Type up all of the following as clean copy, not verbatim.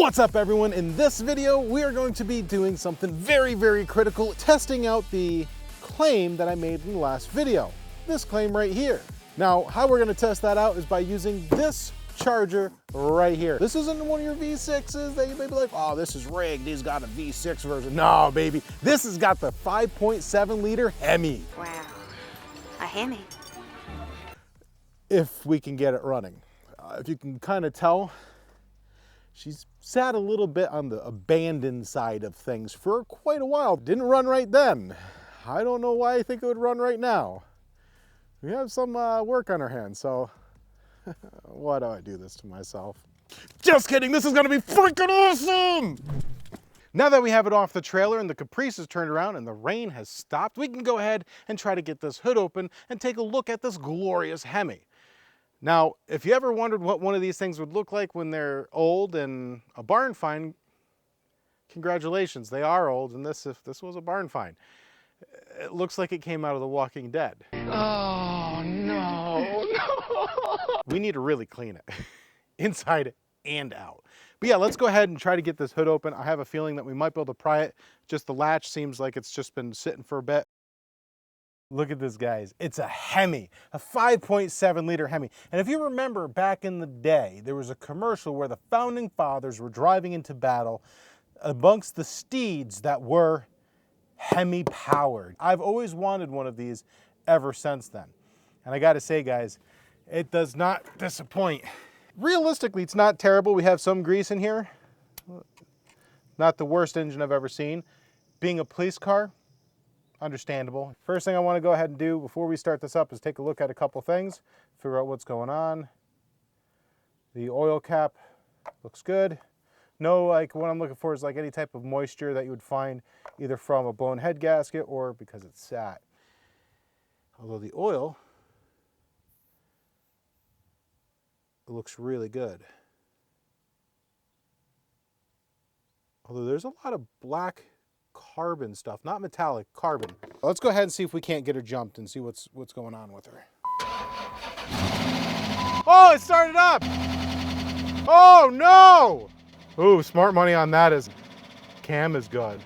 What's up everyone? In this video, we are going to be doing something very critical, testing out the claim that I made in the last video. This claim right here. Now, how we're gonna test that out is by using this charger right here. This isn't one of your V6s that you may be like, oh, this is rigged, he's got a V6 version. No, baby, this has got the 5.7 liter HEMI. Wow, a HEMI. If we can get it running. If you can kind of tell, she's sat a little bit on the abandoned side of things for quite a while. Didn't run right then. I don't know why I think it would run right now. We have some work on our hands, so why do I do this to myself? Just kidding, this is gonna be freaking awesome! Now that we have it off the trailer and the Caprice is turned around and the rain has stopped, we can go ahead and try to get this hood open and take a look at this glorious HEMI. Now, if you ever wondered what one of these things would look like when they're old and a barn find, congratulations, they are old, and this was a barn find. It looks like it came out of The Walking Dead. Oh, no. We need to really clean it, inside and out. But yeah, let's go ahead and try to get this hood open. I have a feeling that we might be able to pry it. Just the latch seems like it's just been sitting for a bit. Look at this, guys. It's a HEMI, a 5.7 liter HEMI. And if you remember back in the day, there was a commercial where the founding fathers were driving into battle amongst the steeds that were HEMI powered. I've always wanted one of these ever since then. And I gotta say, guys, it does not disappoint. Realistically, it's not terrible. We have some grease in here. Not the worst engine I've ever seen. Being a police car, understandable. First thing I want to go ahead and do before we start this up is take a look at a couple things, figure out what's going on. The oil cap looks good. No, like what I'm looking for is like any type of moisture that you would find either from a blown head gasket or because it's sat. Although the oil, it looks really good. Although there's a lot of black carbon stuff, not metallic, carbon. Let's go ahead and see if we can't get her jumped and see what's going on with her. Oh, it started up! Oh no! Ooh, smart money on that is cam is good.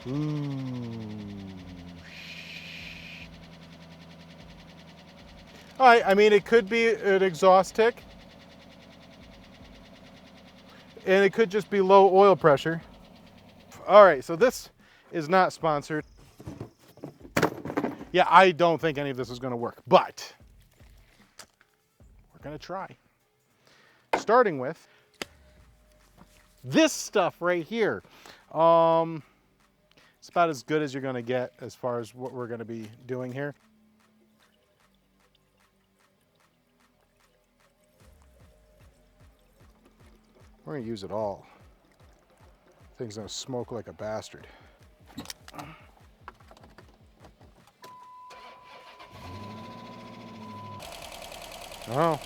Ooh. All right, I mean, it could be an exhaust tick. And it could just be low oil pressure. All right, so this is not sponsored. Yeah, I don't think any of this is gonna work, but we're gonna try. Starting with this stuff right here. It's about as good as you're gonna get as far as what we're gonna be doing here. We're gonna use it all. Thing's gonna smoke like a bastard. Oh.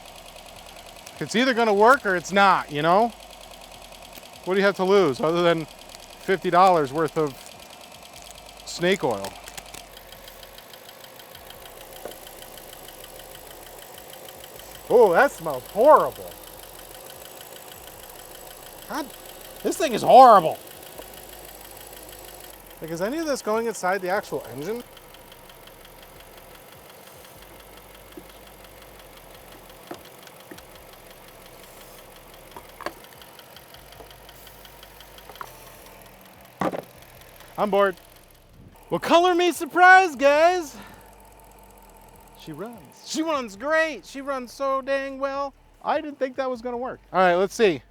It's either gonna work or it's not, you know? What do you have to lose other than $50 worth of snake oil? Oh, that smells horrible. God, this thing is horrible. Like, is any of this going inside the actual engine? I'm bored. Well, color me surprised, guys. She runs. She runs great. She runs so dang well. I didn't think that was gonna work. All right, let's see.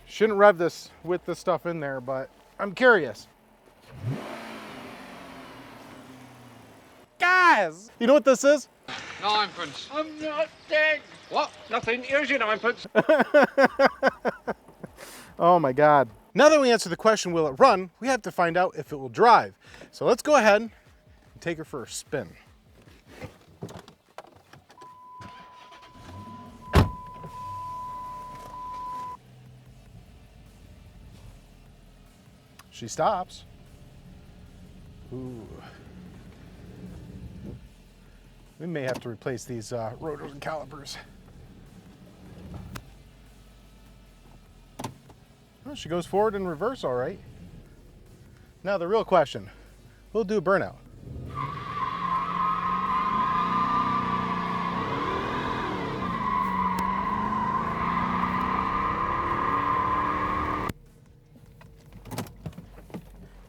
Shouldn't rev this with the stuff in there, but I'm curious. Guys, you know what this is? Ninepence. I'm not dead. What? Nothing. Here's your ninepence. Oh my God. Now that we answer the question, will it run, we have to find out if it will drive. So let's go ahead and take her for a spin. She stops. Ooh. We may have to replace these rotors and calipers. Oh, she goes forward and reverse all right. Now the real question, we'll do a burnout.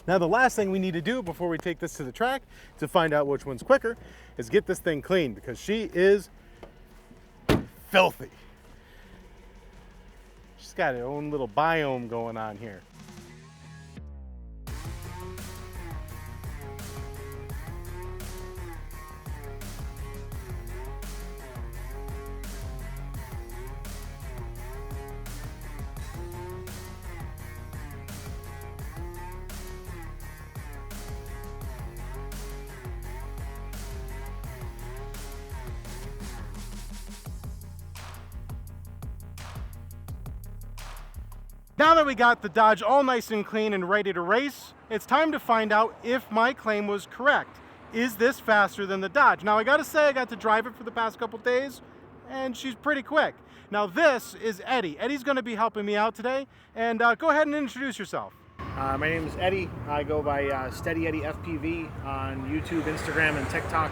Now the last thing we need to do before we take this to the track to find out which one's quicker is get this thing clean, because she is filthy. She's got her own little biome going on here. Now that we got the Dodge all nice and clean and ready to race, it's time to find out if my claim was correct. Is this faster than the Dodge? Now I gotta say, I got to drive it for the past couple days and she's pretty quick. Now this is Eddie. Eddie's gonna be helping me out today, and go ahead and introduce yourself. My name is Eddie. I go by Steady Eddie FPV on YouTube, Instagram, and TikTok.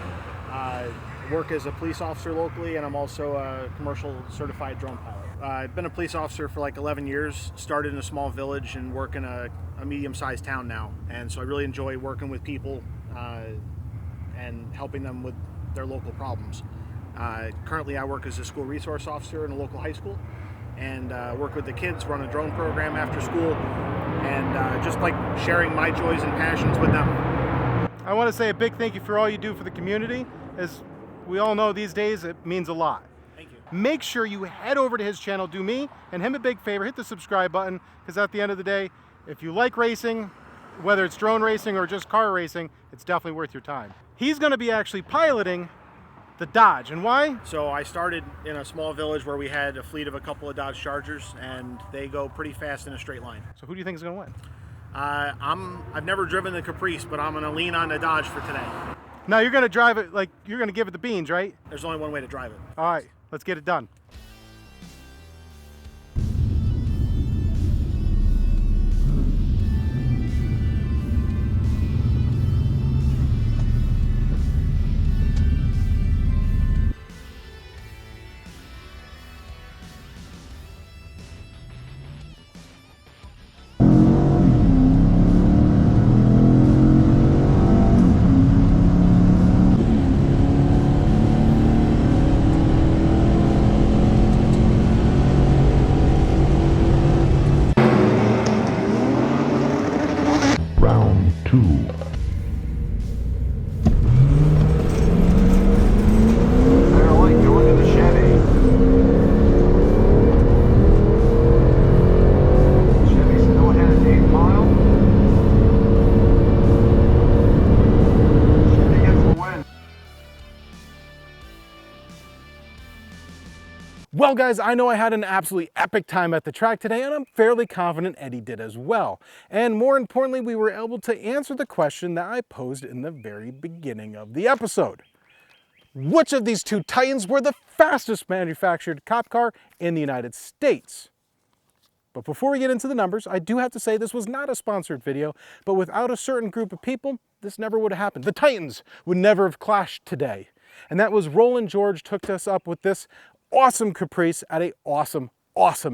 Work as a police officer locally, and I'm also a commercial certified drone pilot. I've been a police officer for like 11 years, started in a small village and work in a medium-sized town now. And so I really enjoy working with people and helping them with their local problems. Currently I work as a school resource officer in a local high school, and work with the kids, run a drone program after school, and just like sharing my joys and passions with them. I want to say a big thank you for all you do for the community. As we all know these days, it means a lot. Thank you. Make sure you head over to his channel, do me and him a big favor, hit the subscribe button, because at the end of the day, if you like racing, whether it's drone racing or just car racing, it's definitely worth your time. He's going to be actually piloting the Dodge, and why? So I started in a small village where we had a fleet of a couple of Dodge Chargers, and they go pretty fast in a straight line. So who do you think is going to win? I've never driven the Caprice, but I'm going to lean on the Dodge for today. Now you're going to drive it, like you're going to give it the beans, right? There's only one way to drive it. All right, let's get it done. Round 2. They're like going to the Chevy. Chevy still ahead at 8 mile. Chevy gets the win. Well guys, I know I had an absolutely epic time at the track today, and I'm fairly confident Eddie did as well. And more importantly, we were able to answer the question that I posed in the very beginning of the episode. Which of these two Titans were the fastest manufactured cop car in the United States? But before we get into the numbers, I do have to say this was not a sponsored video, but without a certain group of people, this never would have happened. The Titans would never have clashed today. And that was Roland George hooked us up with this awesome Caprice at a awesome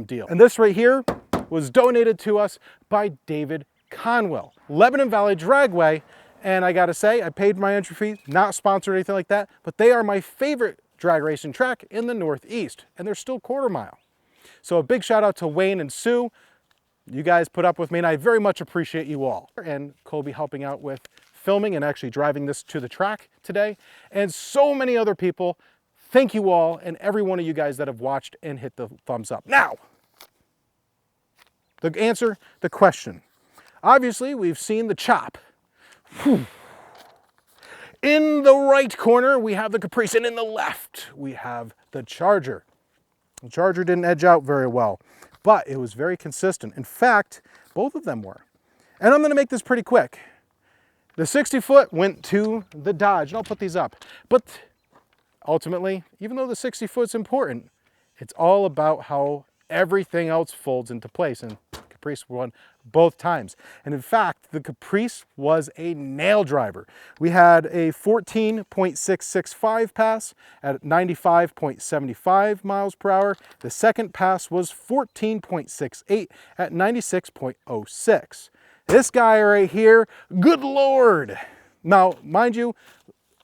deal. And this right here was donated to us by David Conwell, Lebanon Valley Dragway. And I gotta say, I paid my entry fee, not sponsored or anything like that, but they are my favorite drag racing track in the Northeast, and they're still quarter mile. So a big shout out to Wayne and Sue. You guys put up with me, and I very much appreciate you all. And Colby helping out with filming and actually driving this to the track today. And so many other people. Thank you all, and every one of you guys that have watched and hit the thumbs up. Now, the answer, the question. Obviously, we've seen the chop. Whew. In the right corner, we have the Caprice, and in the left, we have the Charger. The Charger didn't edge out very well, but it was very consistent. In fact, both of them were. And I'm gonna make this pretty quick. The 60-foot went to the Dodge, and I'll put these up. But ultimately, even though the 60-foot's important, it's all about how everything else folds into place. And Caprice won both times. And in fact, the Caprice was a nail driver. We had a 14.665 pass at 95.75 miles per hour. The second pass was 14.68 at 96.06. This guy right here, good Lord. Now, mind you,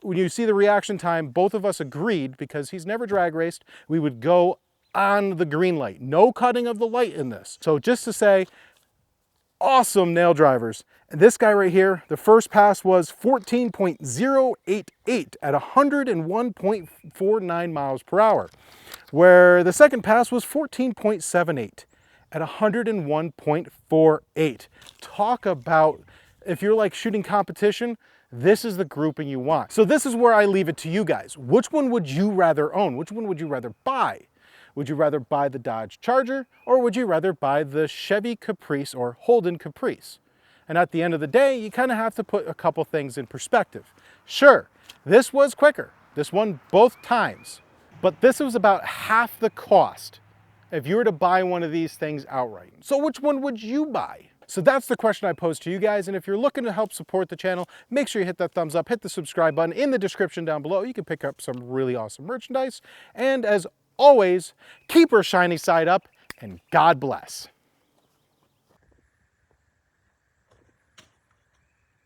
when you see the reaction time, both of us agreed, because he's never drag raced, we would go on the green light. No cutting of the light in this. So just to say, awesome nail drivers. And this guy right here, the first pass was 14.088 at 101.49 miles per hour, where the second pass was 14.78 at 101.48. Talk about, if you're like shooting competition, this is the grouping you want. So this is where I leave it to you guys. Which one would you rather own? Which one would you rather buy? Would you rather buy the Dodge Charger, or would you rather buy the Chevy Caprice or Holden Caprice? And at the end of the day, you kind of have to put a couple things in perspective. Sure, this was quicker. This won both times, but this was about half the cost if you were to buy one of these things outright. So which one would you buy? So that's the question I posed to you guys, and if you're looking to help support the channel, make sure you hit that thumbs up, hit the subscribe button. In the description down below, you can pick up some really awesome merchandise. And as always, keep her shiny side up, and God bless.